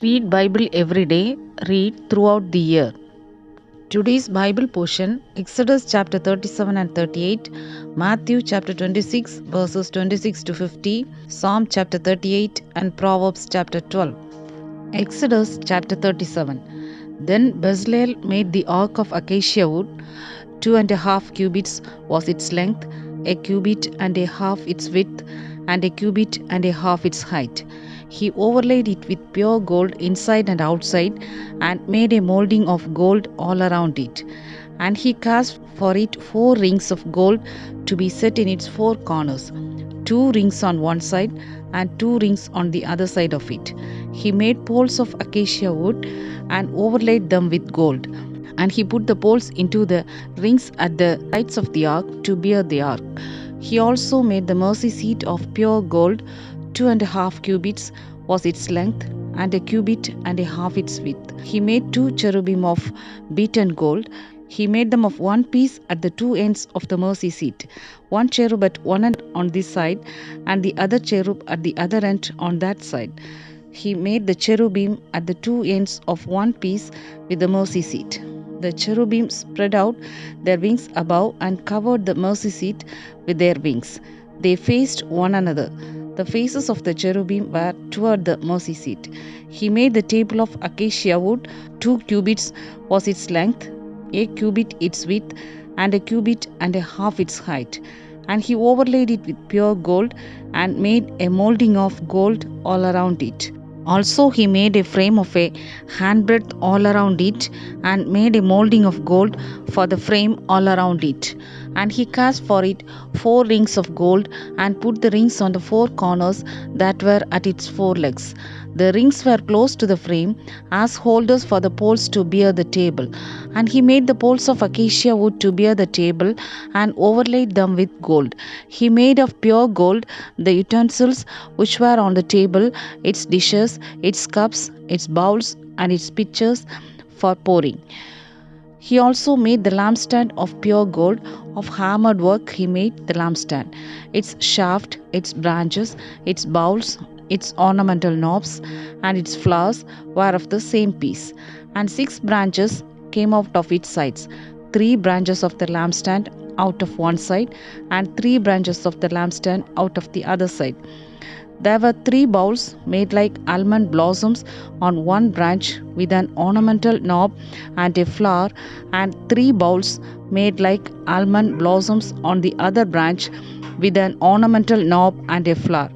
Read Bible every day. Read throughout the year. Today's Bible portion Exodus chapter 37 and 38, Matthew chapter 26 verses 26 to 50, Psalm chapter 38 and Proverbs chapter 12. Exodus chapter 37. Then Bezalel made the ark of acacia wood. 2.5 cubits was its length, a cubit and a half its width, and a cubit and a half its height. He overlaid it with pure gold inside and outside, and made a molding of gold all around it. And he cast for it 4 rings of gold to be set in its 4 corners, 2 rings on one side and 2 rings on the other side of it. He made poles of acacia wood and overlaid them with gold. And he put the poles into the rings at the sides of the ark to bear the ark. He also made the mercy seat of pure gold. 2.5 cubits was its length, and a cubit and a half its width. He made 2 cherubim of beaten gold. He made them of one piece at the 2 ends of the mercy seat, one cherub at one end on this side, and the other cherub at the other end on that side. He made the cherubim at the 2 ends of one piece with the mercy seat. The cherubim spread out their wings above and covered the mercy seat with their wings. They faced one another. The faces of the cherubim were toward the mercy seat. He made the table of acacia wood. 2 cubits was its length, a cubit its width, and a cubit and a half its height. And he overlaid it with pure gold, and made a molding of gold all around it. Also he made a frame of a handbreadth all around it, and made a molding of gold for the frame all around it. And he cast for it 4 rings of gold, and put the rings on the 4 corners that were at its 4 legs. The rings were close to the frame, as holders for the poles to bear the table. And he made the poles of acacia wood to bear the table, and overlaid them with gold. He made of pure gold the utensils which were on the table, its dishes, its cups, its bowls, and its pitchers for pouring. He also made the lampstand of pure gold. Of hammered work he made the lampstand. Its shaft, its branches, its bowls, its ornamental knobs, and its flowers were of the same piece. And 6 branches came out of its sides, 3 branches of the lampstand out of one side, and 3 branches of the lampstand out of the other side. There were 3 bowls made like almond blossoms on one branch with an ornamental knob and a flower, and 3 bowls made like almond blossoms on the other branch with an ornamental knob and a flower.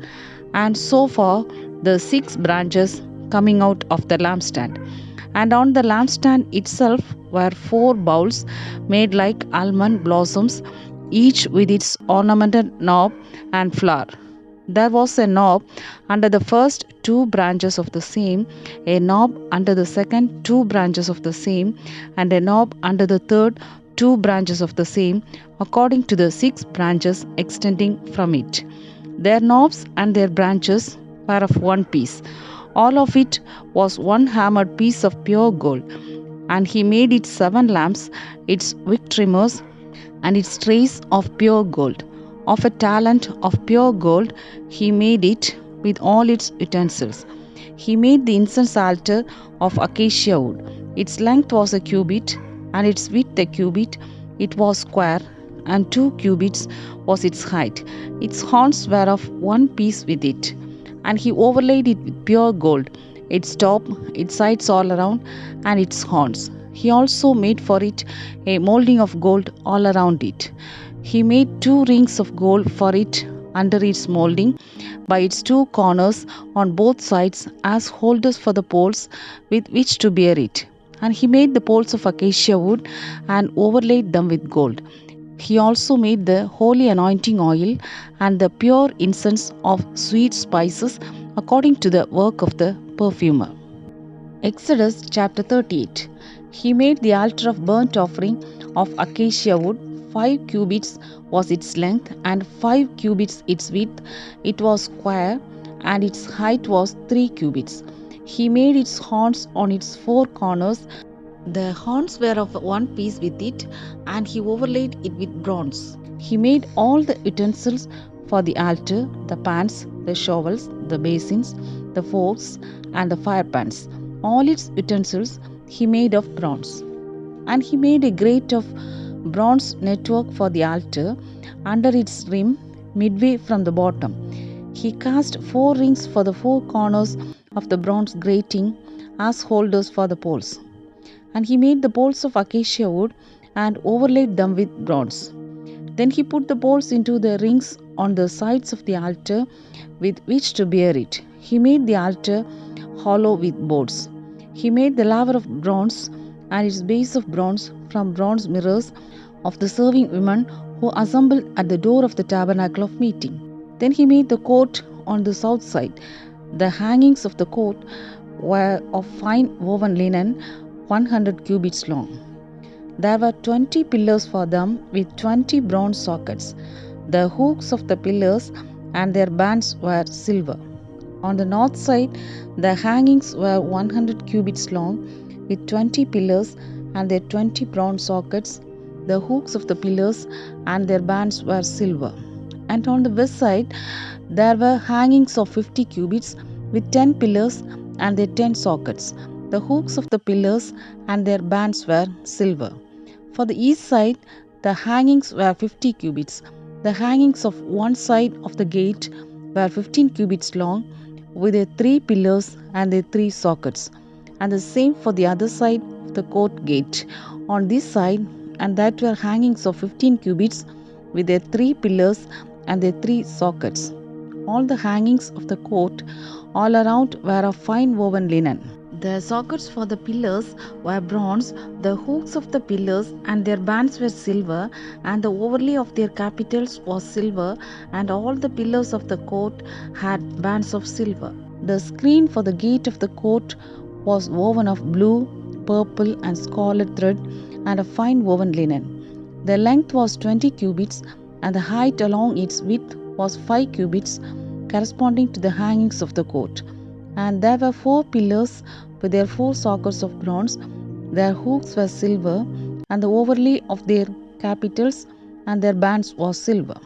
And so far the 6 branches coming out of the lampstand. And on the lampstand itself were 4 bowls made like almond blossoms, each with its ornamental knob and flower. There was a knob under the first 2 branches of the same, a knob under the second 2 branches of the same, and a knob under the third 2 branches of the same, according to the 6 branches extending from it. Their knobs and their branches were of one piece. All of it was one hammered piece of pure gold. And he made its 7 lamps, its wick trimmers, and its trays of pure gold. Of a talent of pure gold he made it with all its utensils. He made the incense altar of acacia wood. Its length was a cubit, and its width a cubit. It was square, and 2 cubits was its height. Its horns were of one piece with it. And he overlaid it with pure gold, its top, its sides all around, and its horns. He also made for it a molding of gold all around it. He made 2 rings of gold for it under its molding, by its 2 corners on both sides, as holders for the poles with which to bear it. And he made the poles of acacia wood, and overlaid them with gold. He also made the holy anointing oil and the pure incense of sweet spices, according to the work of the perfumer. Exodus chapter 38. He made the altar of burnt offering of acacia wood. 5 cubits was its length, and 5 cubits its width. It was square, and its height was 3 cubits. He made its horns on its 4 corners. The horns were of one piece with it, and he overlaid it with bronze. He made all the utensils For the altar, the pans, the shovels, the basins, the forks, and the fire pans, all its utensils he made of bronze. And he made a grate of bronze network for the altar under its rim, midway from the bottom. He cast 4 rings for the 4 corners of the bronze grating as holders for the poles. And he made the poles of acacia wood and overlaid them with bronze. Then he put the poles into the rings on the sides of the altar with which to bear it. He made the altar hollow with boards. He made the laver of bronze and its base of bronze from bronze mirrors of the serving women who assembled at the door of the tabernacle of meeting. Then he made the court on the south side. The hangings of the court were of fine woven linen, 100 cubits long. There were 20 pillars for them with 20 bronze sockets. The hooks of the pillars and their bands were silver. On the north side, the hangings were 100 cubits long with 20 pillars and their 20 bronze sockets. The hooks of the pillars and their bands were silver. And on the west side, there were hangings of 50 cubits with 10 pillars and their 10 sockets. The hooks of the pillars and their bands were silver. For the east side, the hangings were 50 cubits. The hangings of one side of the gate were 15 cubits long, with their 3 pillars and their 3 sockets, and the same for the other side of the court gate. On this side, and that were hangings of 15 cubits, with their 3 pillars and their 3 sockets. All the hangings of the court all around were of fine woven linen. The sockets for the pillars were bronze, the hooks of the pillars and their bands were silver, and the overlay of their capitals was silver, and all the pillars of the court had bands of silver. The screen for the gate of the court was woven of blue, purple, and scarlet thread, and of fine woven linen. The length was 20 cubits, and the height along its width was 5 cubits, corresponding to the hangings of the court. And there were 4 pillars with their 4 sockets of bronze. Their hooks were silver, and the overlay of their capitals and their bands was silver.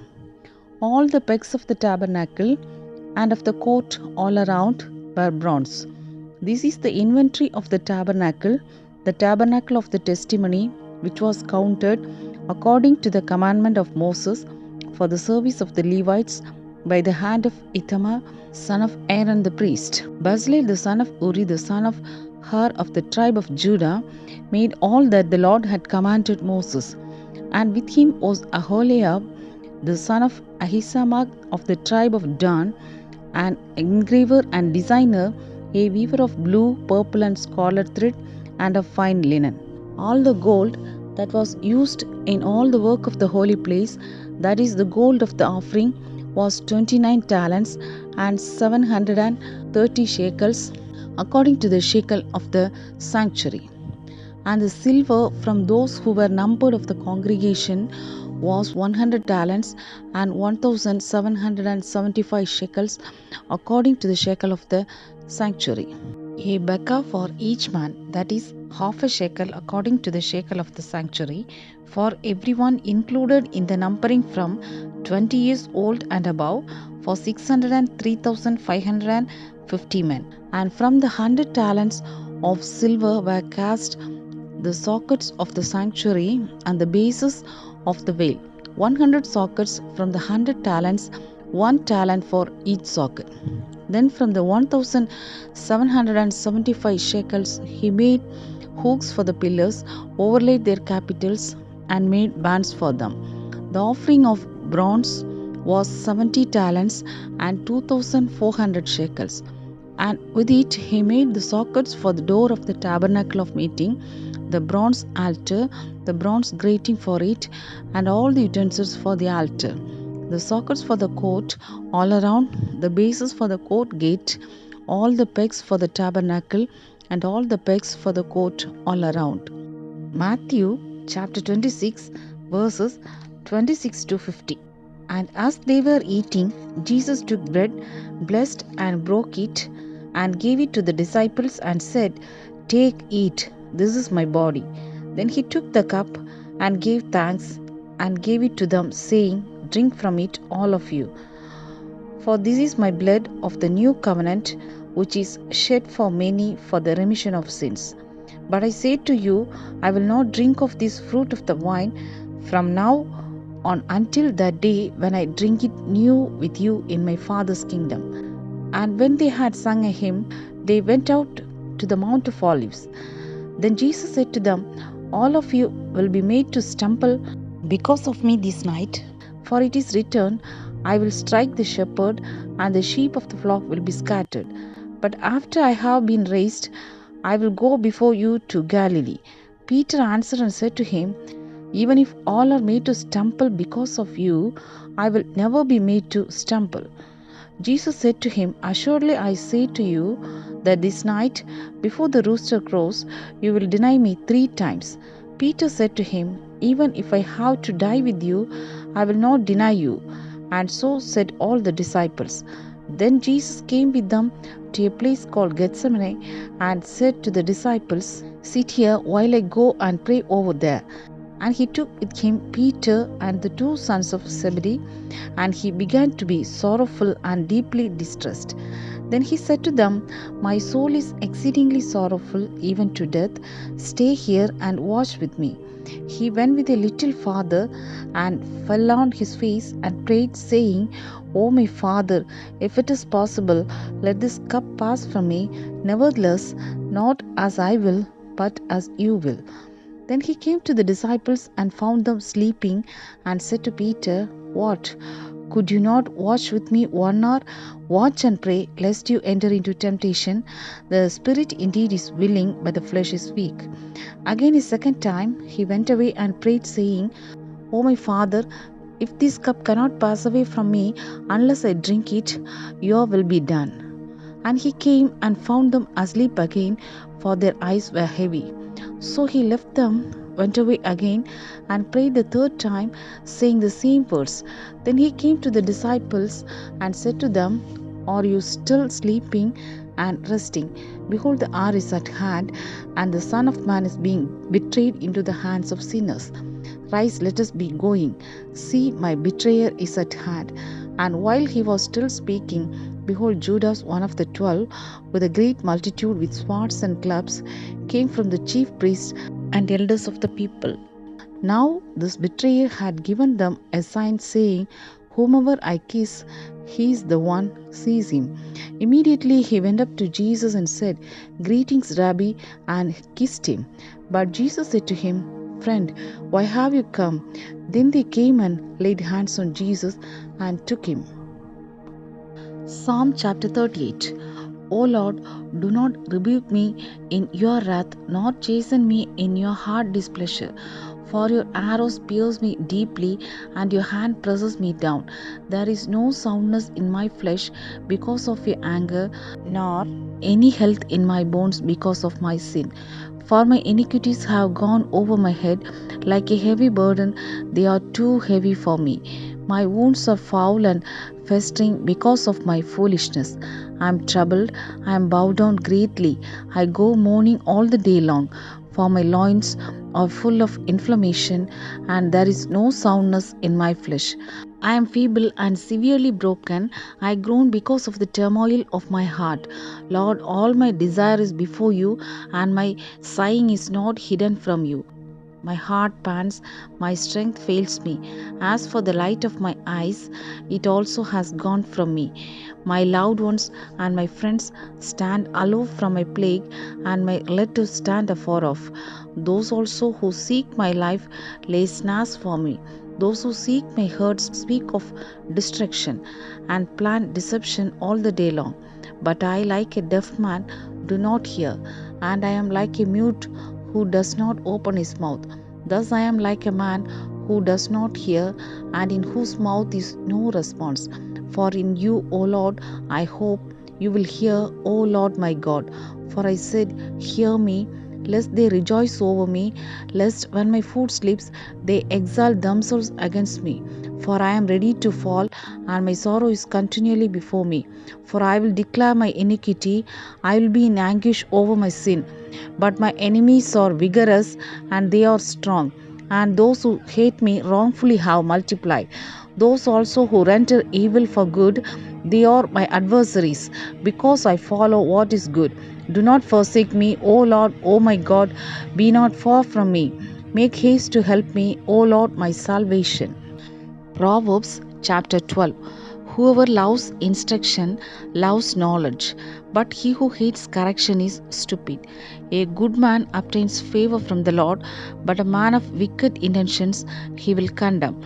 All the pegs of the tabernacle and of the court all around were bronze. This is the inventory of the tabernacle of the testimony, which was counted according to the commandment of Moses for the service of the Levites by the hand of Ithamar, son of Aaron the priest. Bezalel the son of Uri, the son of Hur of the tribe of Judah, made all that the Lord had commanded Moses. And with him was Aholiab, the son of Ahisamach of the tribe of Dan, an engraver and designer, a weaver of blue, purple, and scarlet thread, and of fine linen. All the gold that was used in all the work of the holy place, that is the gold of the offering, was 29 talents and 730 shekels, according to the shekel of the sanctuary. And the silver from those who were numbered of the congregation was 100 talents and 1775 shekels, according to the shekel of the sanctuary. A bekah for each man, that is half a shekel, according to the shekel of the sanctuary, for everyone included in the numbering from 20 years old and above, for 603,550 men. And from the 100 talents of silver were cast the sockets of the sanctuary and the bases of the veil. 100 sockets from the 100 talents, 1 talent for each socket. Then from the 1,775 shekels he made hooks for the pillars, overlaid their capitals, and made bands for them. The offering of bronze was 70 talents and 2,400 shekels. And with it he made the sockets for the door of the tabernacle of meeting, the bronze altar, the bronze grating for it, and all the utensils for the altar, the sockets for the court all around, the bases for the court gate, all the pegs for the tabernacle, and all the pegs for the court all around. Matthew chapter 26 verses 26 to 50. And as they were eating, Jesus took bread, blessed and broke it, and gave it to the disciples and said, "Take, eat, this is my body." Then he took the cup and gave thanks and gave it to them, saying, "Drink from it, all of you. For this is my blood of the new covenant, which is shed for many for the remission of sins. But I say to you, I will not drink of this fruit of the vine from now on until that day when I drink it new with you in my Father's kingdom. And when they had sung a hymn, they went out to the Mount of Olives. Then Jesus said to them, all of you will be made to stumble because of me this night. For it is written, I will strike the shepherd, and the sheep of the flock will be scattered. But after I have been raised, I will go before you to Galilee. Peter answered and said to him, even if all are made to stumble because of you, I will never be made to stumble. Jesus said to him, assuredly I say to you that this night, before the rooster crows, you will deny me 3 times. Peter said to him, even if I have to die with you, I will not deny you. And so said all the disciples. Then Jesus came with them to a place called Gethsemane and said to the disciples, sit here while I go and pray over there. And he took with him Peter and the 2 sons of Zebedee, and he began to be sorrowful and deeply distressed. Then he said to them, my soul is exceedingly sorrowful, even to death. Stay here and watch with me. He went with a little farther and fell on his face and prayed, saying, O my Father, if it is possible, let this cup pass from me. Nevertheless, not as I will, but as you will. Then he came to the disciples and found them sleeping, and said to Peter, what? Could you not watch with me 1 hour? Watch and pray, lest you enter into temptation. The spirit indeed is willing, but the flesh is weak. Again a second time he went away and prayed, saying, O my Father, if this cup cannot pass away from me unless I drink it, your will be done. And he came and found them asleep again, for their eyes were heavy. So he left them, went away again, and prayed the 3rd time, saying the same words. Then he came to the disciples and said to them, are you still sleeping and resting? Behold, the hour is at hand, and the Son of Man is being betrayed into the hands of sinners. Rise, let us be going. See, my betrayer is at hand. And while he was still speaking, behold, Judas, one of the 12, with a great multitude with swords and clubs, came from the chief priests and elders of the people. Now this betrayer had given them a sign, saying, whomever I kiss, he is the one, seize him. Immediately he went up to Jesus and said, greetings, Rabbi, and kissed him. But Jesus said to him, friend, why have you come? Then they came and laid hands on Jesus and took him. Psalm chapter 38. O Lord, do not rebuke me in your wrath, nor chasten me in your hard displeasure. For your arrows pierce me deeply, and your hand presses me down. There is no soundness in my flesh because of your anger, nor any health in my bones because of my sin. For my iniquities have gone over my head like a heavy burden, they are too heavy for me. My wounds are foul and festering because of my foolishness. I am troubled, I am bowed down greatly. I go mourning all the day long, for my loins are full of inflammation, and there is no soundness in my flesh. I am feeble and severely broken. I groan because of the turmoil of my heart. Lord, all my desire is before you, and my sighing is not hidden from you. My heart pants, my strength fails me. As for the light of my eyes, it also has gone from me. My loved ones and my friends stand aloof from my plague, and my relatives stand afar off. Those also who seek my life lay snares for me. Those who seek my hurt speak of destruction and plan deception all the day long. But I, like a deaf man, do not hear, and I am like a mute who does not open his mouth. Thus I am like a man who does not hear, and in whose mouth is no response. For in you, O Lord, I hope. You will hear, O Lord my God. For I said, hear me, lest they rejoice over me, lest when my foot slips, they exalt themselves against me. For I am ready to fall, and my sorrow is continually before me. For I will declare my iniquity, I will be in anguish over my sin. But my enemies are vigorous, and they are strong, and those who hate me wrongfully have multiplied. Those also who render evil for good, they are my adversaries, because I follow what is good. Do not forsake me, O Lord, O my God, be not far from me. Make haste to help me, O Lord, my salvation. Proverbs chapter 12. Whoever loves instruction loves knowledge, but he who hates correction is stupid. A good man obtains favor from the Lord, but a man of wicked intentions he will condemn.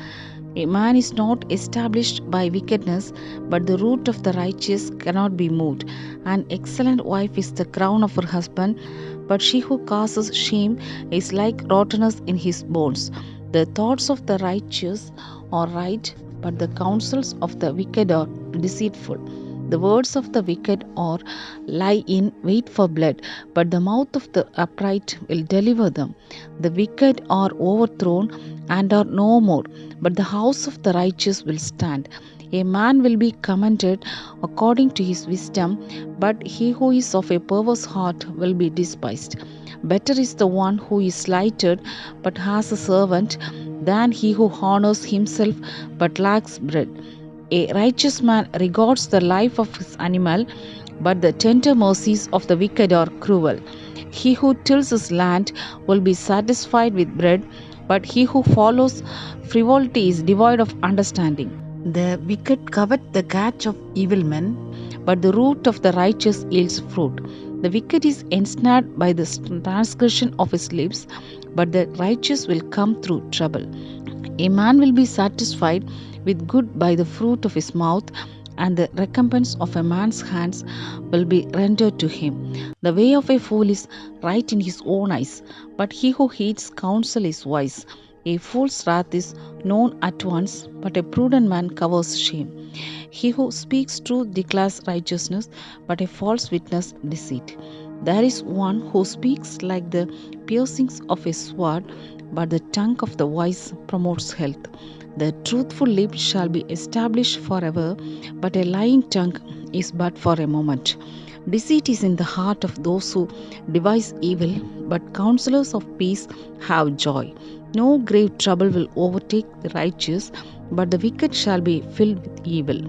A man is not established by wickedness, but the root of the righteous cannot be moved. An excellent wife is the crown of her husband, but she who causes shame is like rottenness in his bones. The thoughts of the righteous are right, but the counsels of the wicked are deceitful. The words of the wicked are lie in wait for blood, but the mouth of the upright will deliver them. The wicked are overthrown and are no more, but the house of the righteous will stand. A man will be commended according to his wisdom, but he who is of a perverse heart will be despised. Better is the one who is slighted but has a servant than he who honors himself but lacks bread. A righteous man regards the life of his animal, but the tender mercies of the wicked are cruel. He who tills his land will be satisfied with bread, but he who follows frivolity is devoid of understanding. The wicked covet the catch of evil men, but the root of the righteous yields fruit. The wicked is ensnared by the transgression of his lips, but the righteous will come through trouble. A man will be satisfied with good by the fruit of his mouth, and the recompense of a man's hands will be rendered to him. The way of a fool is right in his own eyes, but he who heeds counsel is wise. A fool's wrath is known at once, but a prudent man covers shame. He who speaks truth declares righteousness, but a false witness deceit. There is one who speaks like the piercings of a sword, but the tongue of the wise promotes health. The truthful lip shall be established forever, but a lying tongue is but for a moment. Deceit is in the heart of those who devise evil, but counselors of peace have joy. No grave trouble will overtake the righteous, but the wicked shall be filled with evil.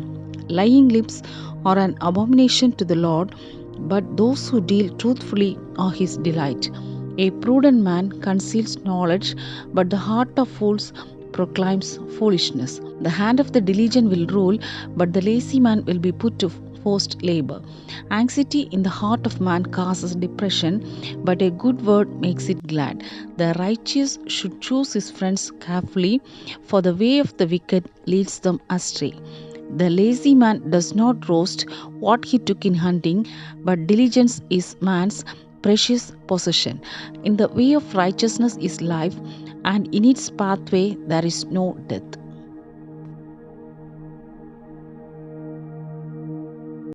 Lying lips are an abomination to the Lord, but those who deal truthfully are his delight. A prudent man conceals knowledge, but the heart of fools proclaims foolishness. The hand of the diligent will rule, but the lazy man will be put to forced labor. Anxiety in the heart of man causes depression, but a good word makes it glad. The righteous should choose his friends carefully, for the way of the wicked leads them astray. The lazy man does not roast what he took in hunting, but diligence is man's precious possession. In the way of righteousness is life, and in its pathway there is no death.